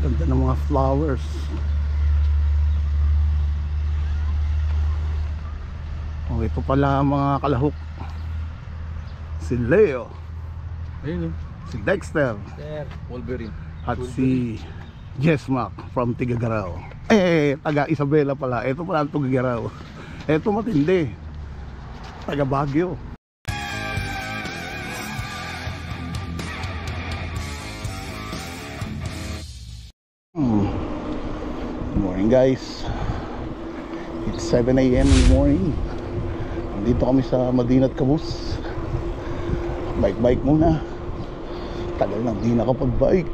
Ganda ng mga flowers. Oh, ito pala mga kalahok. Si Leo. Ayun, Si Dexter. Wolverine. At si Jesmac from Tigagaraw. Taga Isabela pala. Ito pala ang Tigagaraw. Ito matindi. Taga Baguio. Good morning guys. It's 7 AM in the morning. Dito kami sa Madinat Camus. Bike muna. Tagal nang di nakapag-bike.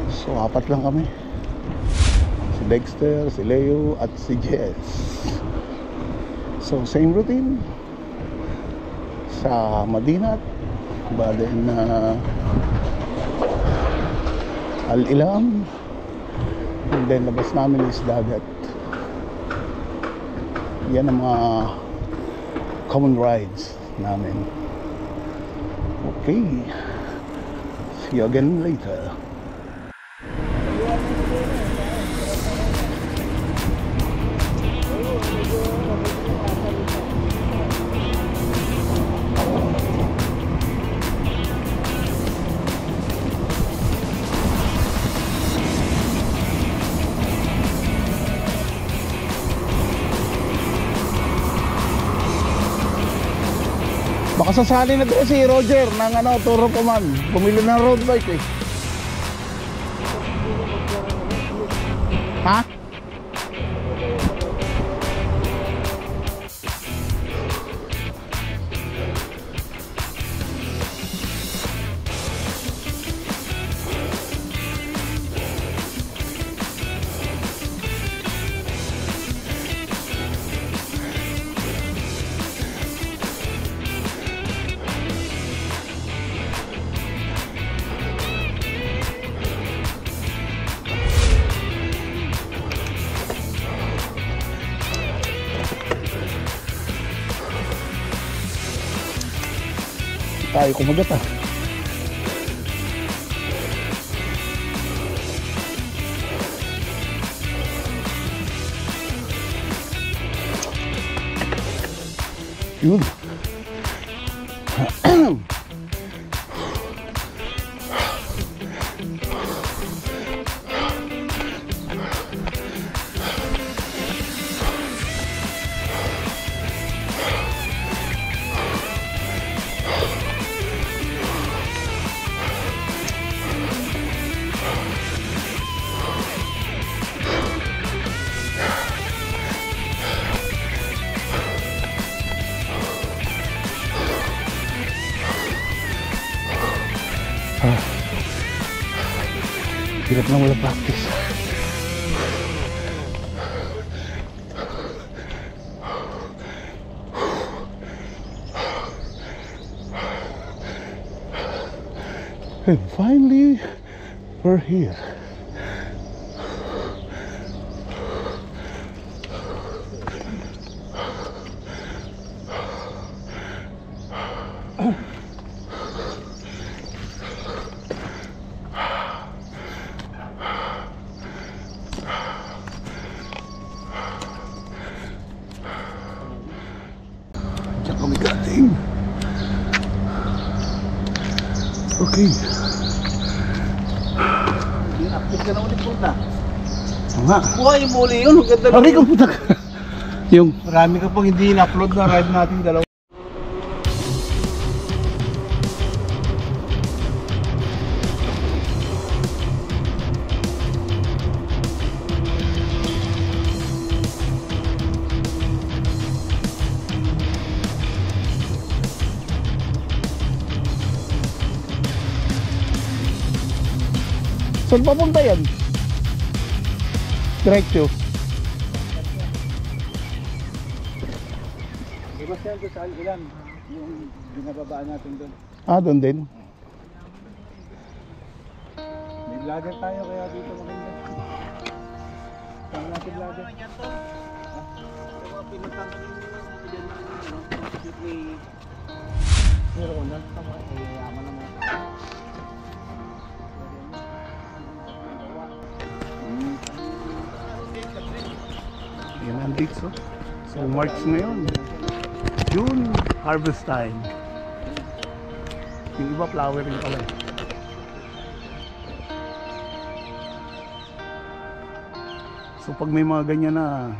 So apat lang kami. Si Dexter, si Leo at si Jess. So same routine sa Madinat. But then Al-Ilam. And then labas namin is dagat. Yan ang mga common rides namin. Okay, see you again later. Baka sasali na doon si Roger ng Turo Paman. Bumili ng road bike eh. Ha? Tayo kumagat ah. Yun. Hirap na wala practice. And finally, we're here. Kami galing. Okay. Update ka na ulit punta. Nga. Buhay mo ulit yun. Ang ganda Okay, kung puta ka. Yung marami ka pang hindi na-upload na ride natin dalawa. saan papunta yan? Diretso. Iba siya doon sa Al-Ilam. Yung binababaan natin doon. Ah, doon din. May vlogger tayo kaya dito maganda. Saan natin vlogger? Pinuntan ko yung dyan ng Pero unang tama, yaman naman. Mga dates, oh. So March ngayon, June, harvest time. Yung iba flowering pala. So pag may mga ganyan na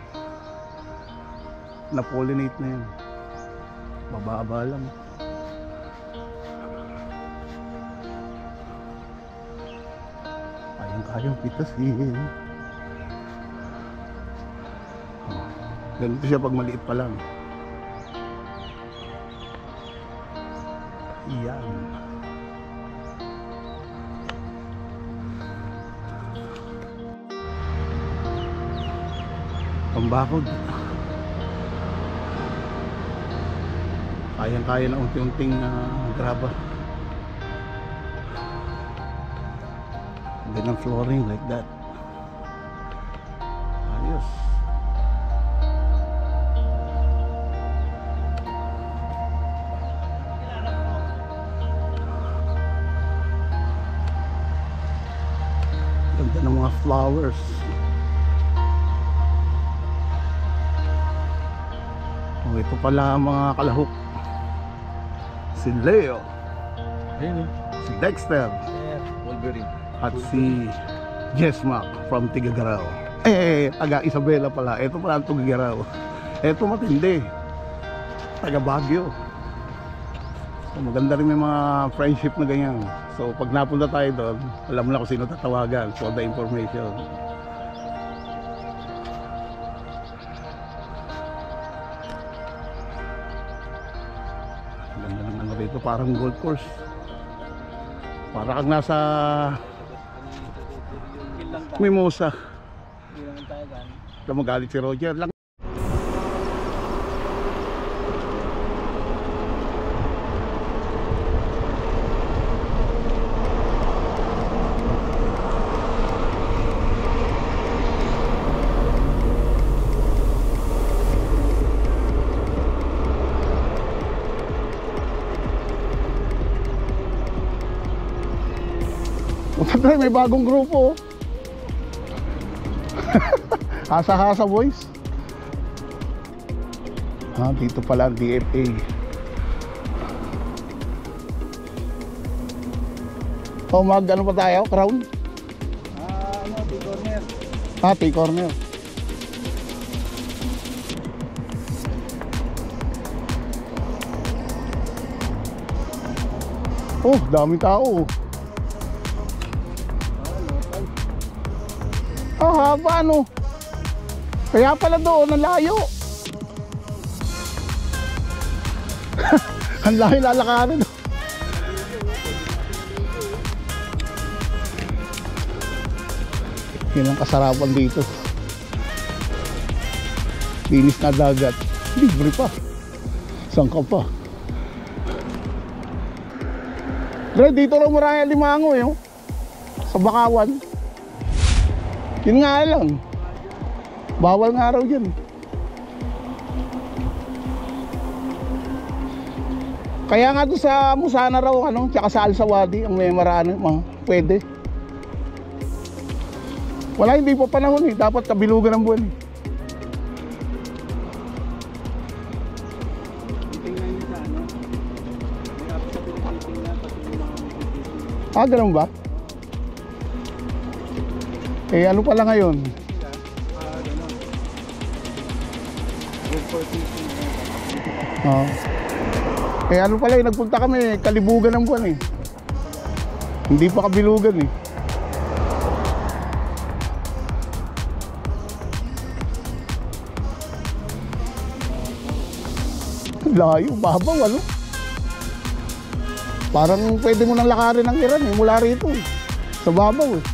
pollinate na yun, mababa lang. Kayang pitasin. Ganito siya pag maliit pa lang. Iyan. Pambakod. Kayang-kaya na unti-unting graba. And then ang flooring like that. Ayos. Ganda ng mga flowers. Oh, ito pala ang mga kalahok. Si Leo. Ayun, Si Dexter. Wolverine. At si Jesmac from Tigagaraw. Taga Isabela pala. Ito pala ang Tigagaraw. Ito matindi. Taga Baguio. So, maganda rin may mga friendship na ganyan. So pag napunta tayo doon, alam mo na kung sino tatawagan. So the information. Ganda ng ano rito. Parang golf course. Para kang nasa Mimosa. Magalit si Roger lang. May bagong grupo. Hasa-hasa boys. Dito pala ang DFA. Ano pa tayo? Crown? T-corner. T-corner. Oh, dami tao. Haba no. Kaya pala doon, ang layo. Ang layo lalakarin. Yan ang kasarapan dito. Linis na dagat. Libre pa. Saan ka pa? Dito lang marami limango eh. Sa Bakawan. Yun nga lang. Bawal nga raw dyan. Kaya nga doon sa Musana raw, tsaka sa Al-Sawadi, ang may maraan, pwede. Wala, hindi pa panahon eh. Dapat kabilugan ng buwan eh. Ganun ba? Ano pala ngayon? Ano pala nagpunta kami, kalibugan ng buwan eh. Hindi pa kabilugan eh. Layo, babaw Parang pwede mo nang lakarin ang Iran eh, mula rito eh. Sa babaw eh.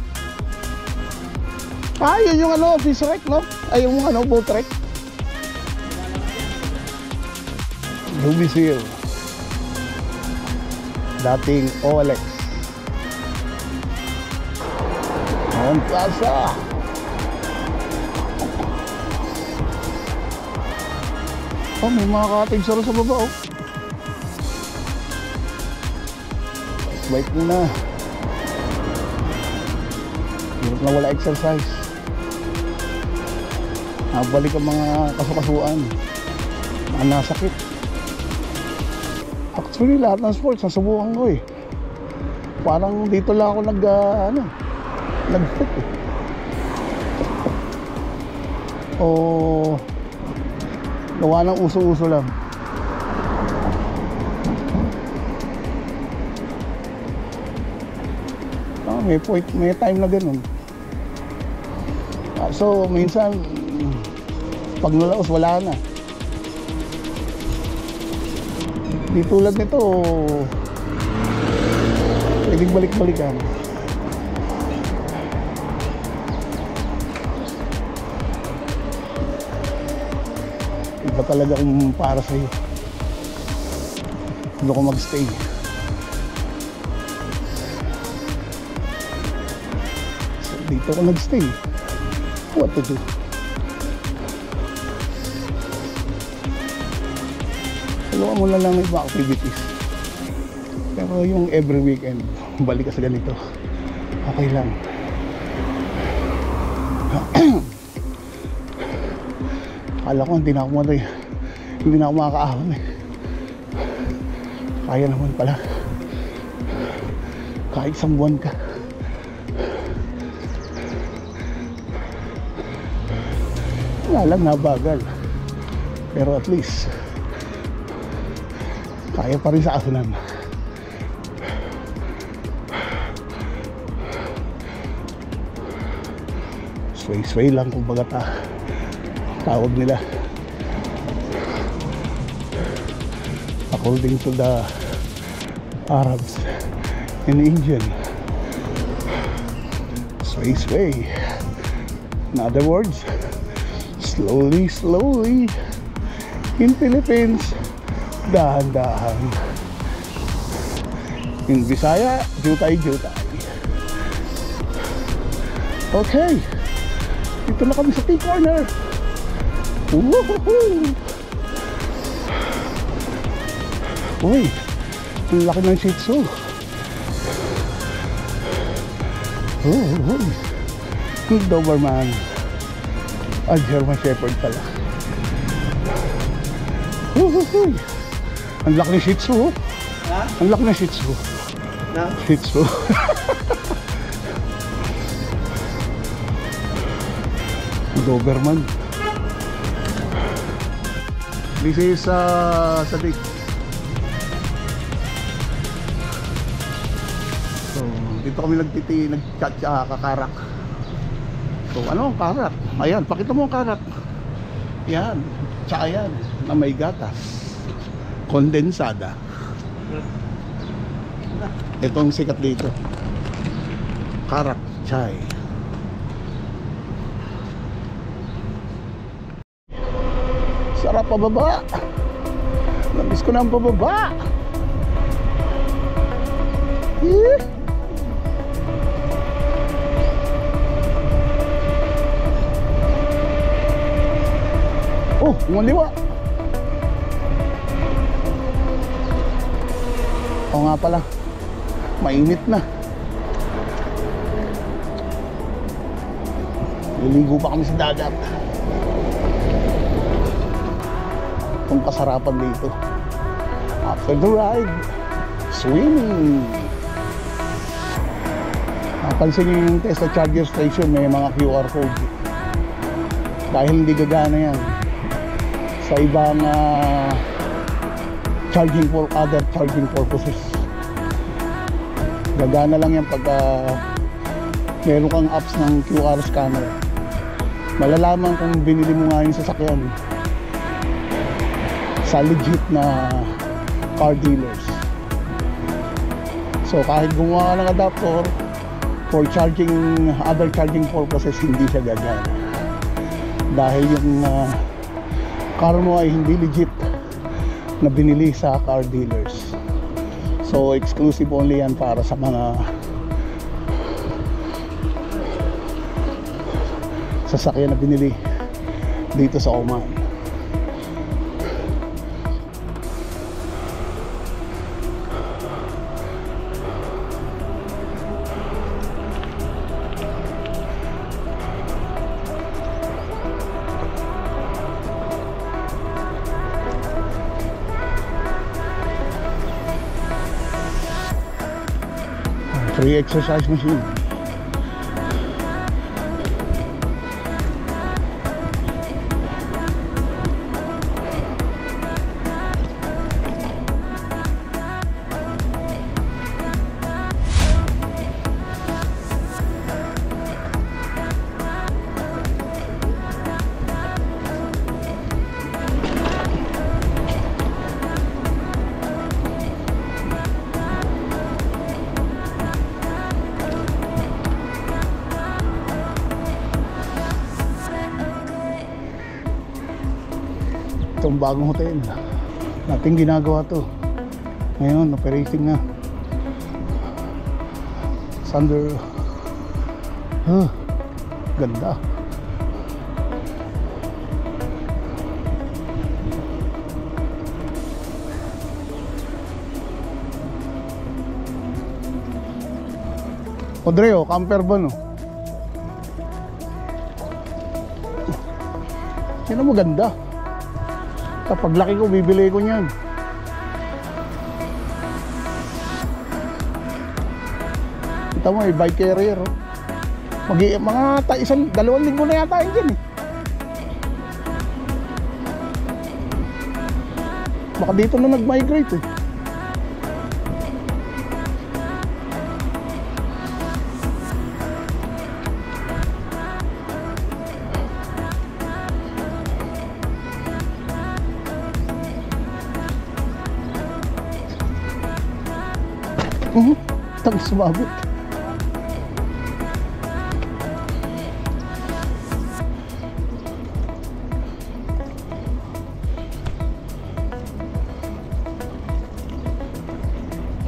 Yun yung fish wreck no? Yung boat wreck. Lumisil. Dating OLX. Ang plaza. May mga cottage sa baba Bike muna. Hirap na wala exercise. Balik ang mga kasukasuan, mga nasakit. Actually, lahat ng sports nasubukan ko eh. Parang dito lang ako nag-fit eh. O gawa ng uso-uso lang. May point, may time na ganun. So minsan pag nalaos wala na. Di tulad nito, pwedeng balik-balikan. Iba talaga kung para sa'yo. Doon ko mag-stay. So, dito ko nag-stay. What to do? Tulungan mo na lang ng iba activities. Pero yung every weekend, balik ka sa ganito, okay lang. Akala ko hindi na ako makakaahon eh. Kaya naman pala. Kahit isang buwan ka. Wala lang, nabagal. Pero at least kaya pa rin sa asunan. Sway lang kumbaga tawag nila. According to the Arabs and Indian, sway. In other words, slowly. In Philippines, dahan-dahan. In Visaya, jutay. Okay, dito na kami sa T-corner. Woohoo! Uy, ang laki ng Shih Tzu. Uy, Doberman. German Shepherd pala. Uy, ang laki ng Shih Tzu. Ha? Ang laki ng Shih Tzu. Na? Shih Tzu. Doberman. This is Sadik. So, dito kami kakarak. So, ano ang karak? Ayan, pakita mo ang karak. Yan, tsaka yan, na may gatas. Kondensada. Itong sikat dito. Karak chai. Sarap pababa. Namiss ko na ang pababa. Oh, umaliwa. Oo nga pala, mainit na. Liligo pa kami sa dagat. Itong kasarapan dito. After the ride, swimming. Napansin nyo yung Tesla charger station, may mga QR code. Dahil hindi gagana yan sa ibang charging for other charging purposes. Gagana lang yan pag meron kang apps ng QR scanner. Malalaman kung binili mo nga yung sasakyan sa legit na car dealers. So kahit gumawa ka ng adapter for charging other charging purposes, hindi siya gagana dahil yung car mo ay hindi legit na binili sa car dealers. So exclusive only yan para sa mga sasakyan na binili dito sa Oman. free exercise machine. Itong bagong hotel natin ginagawa to ngayon, operating na. Thunder, ganda. Odreo, camper ba no? Yan ang maganda. Kapag laki ko, bibili ko niyan. Kita mo, bike carrier. Oh. Mga dalawang linggo na yata yun dyan eh. Baka dito na nag-migrate eh. Tapos sumabot.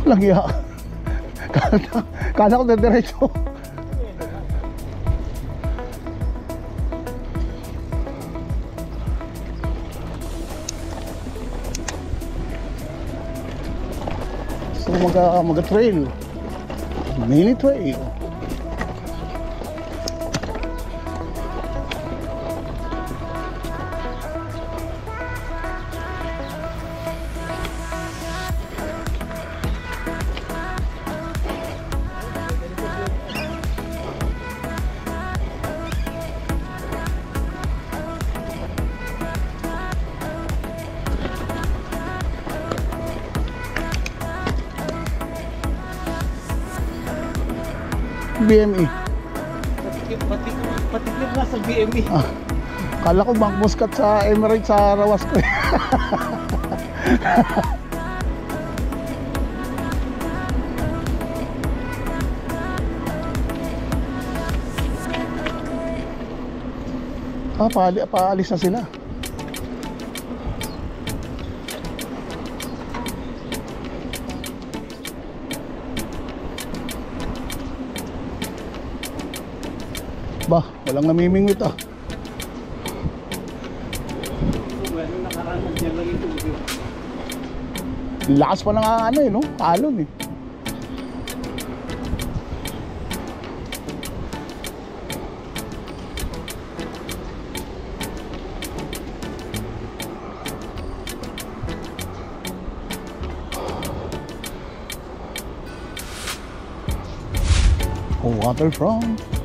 Walang iya. Kala ko na diretso. So mag-trail. Mini trail. BME. Patiklip na sa BME. Kala ko Bank Muscat sa Emirates sa Rawas ko. Paalis na sila. Bah, walang namimingwit ah. Lakas pa ng ano eh, no? Alon eh. Waterfront.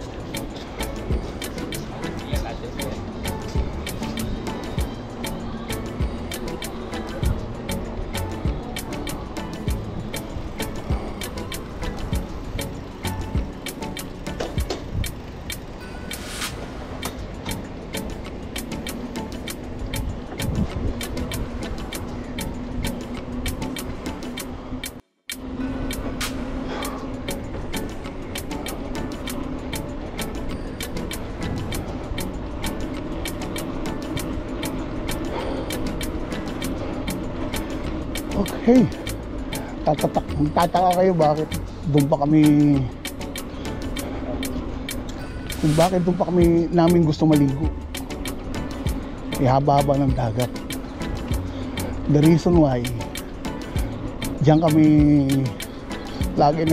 Okay, tataka kayo bakit doon pa kami namin gusto maligo. Haba-haba ng dagat. The reason why diyan kami lagi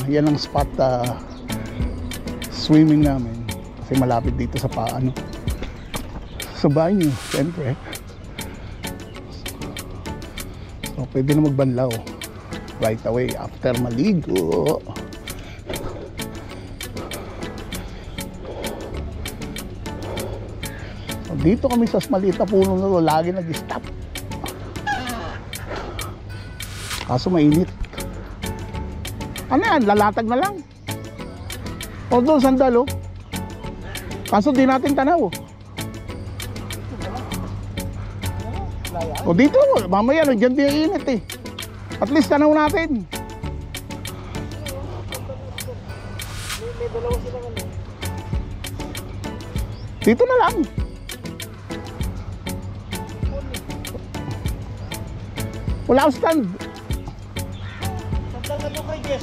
yan ang spot swimming namin kasi malapit dito sa sa banyo, siyempre. So, pwede na magbanlaw. right away after maligo. Dito kami sa maliit na puno na to, lagi nag-stop. Kaso mainit. Ano yan? Lalatag na lang. O doon, sandal oh. Kaso di natin tanaw. O dito, mamaya nandiyan din ang init eh. At least tanaw natin. May dalawa sila ano. Dito na lang. Wala akong stand. Sandal ka doon kay Jess.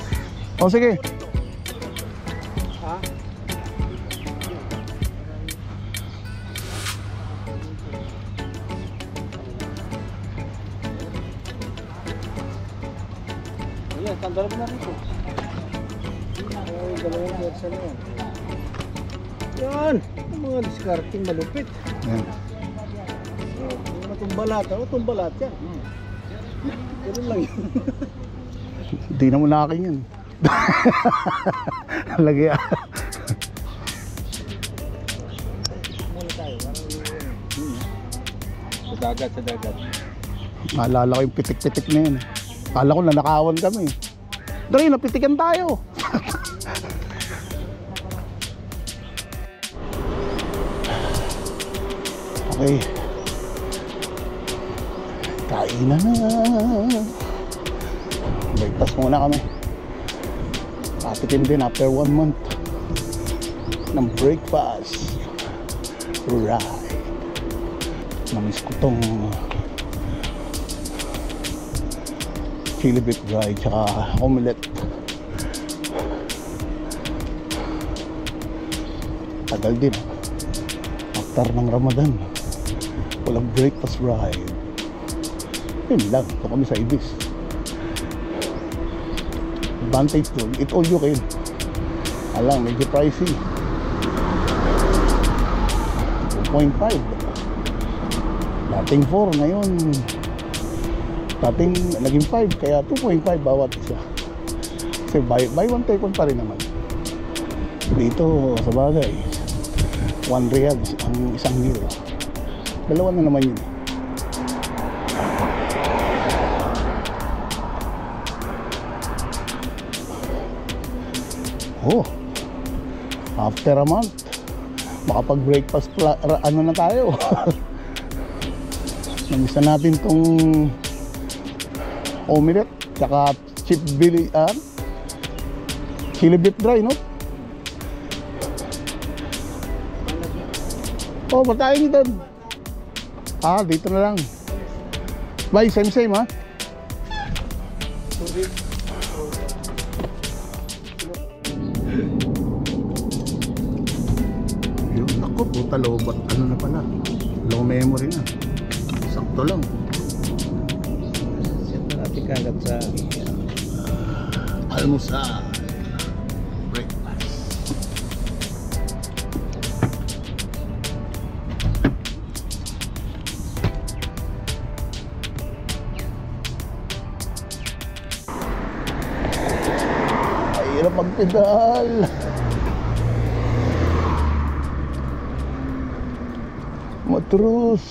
O sige. Ha? Ayan, sandal mo na rito. Ay, dalawang versa na yan. Yan! Ang mga discarding malupit. Yan. Yung matumbalata. O, tumbalat yan. Ganun lang yun. Hindi na muna akin yan. Lagi ah. Muna tayo. Sa dagat, sa dagat. Naalala ko yung pitik-pitik na yun. Kala ko nanakawan kami. Dre, napitikan tayo. Okay. Kainan na. Breakfast muna kami. Patikin din after 1 month ng breakfast. Right. Namiss ko tong chili beef dry tsaka omelette. Tagal din after ng Ramadan. Walang breakfast ride. Yun lang, ito kami sa Ibis. Advantage doon, eat all you can. Alang, medyo pricey. 2.5. Dating 4, ngayon dating naging 5, kaya 2.5 bawat isa. Kasi buy one take one pa rin naman. Dito sa bagay 1 riyal ang isang meal. Dalawa na naman yun. Oh, after a month makapag-breakfast ano na tayo. Namisa natin tong omelette tsaka chili beef dry, no? Oh, patayin doon. Dito na lang. Bye, same ha. Yun, ako, puta lobat. Ano na pala? Low memory na. Sakto lang. Set na natin kagad sa Almusal. Breakfast. Ay, hirap magpedal. Matros.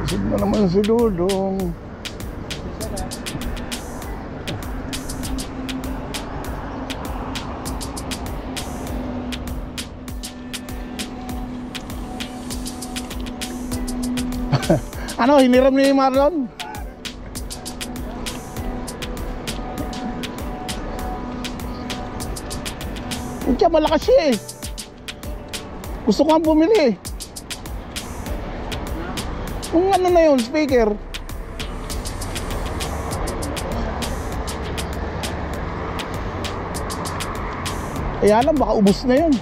Isip na naman si Dudong. Ano, hiniram ni Marlon? Kaya malakas siya eh. Gusto ko ang bumili. Kung ano na yun, speaker. Kaya lang, baka ubos na yun.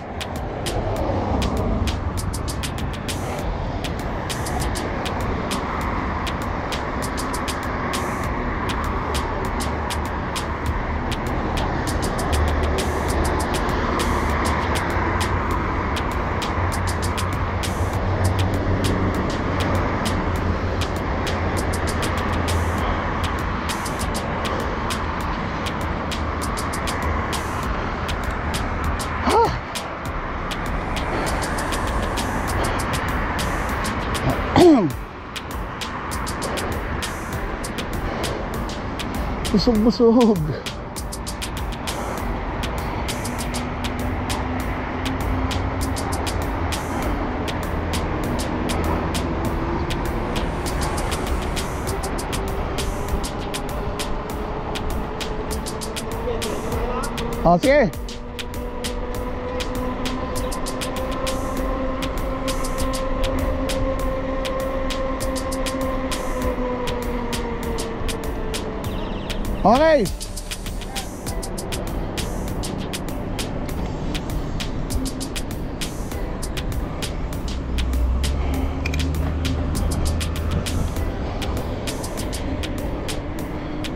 Busog-busog. Oh, sige. Okay.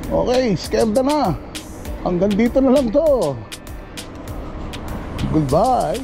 Okay, scared na. Hanggang dito na lang to. Goodbye.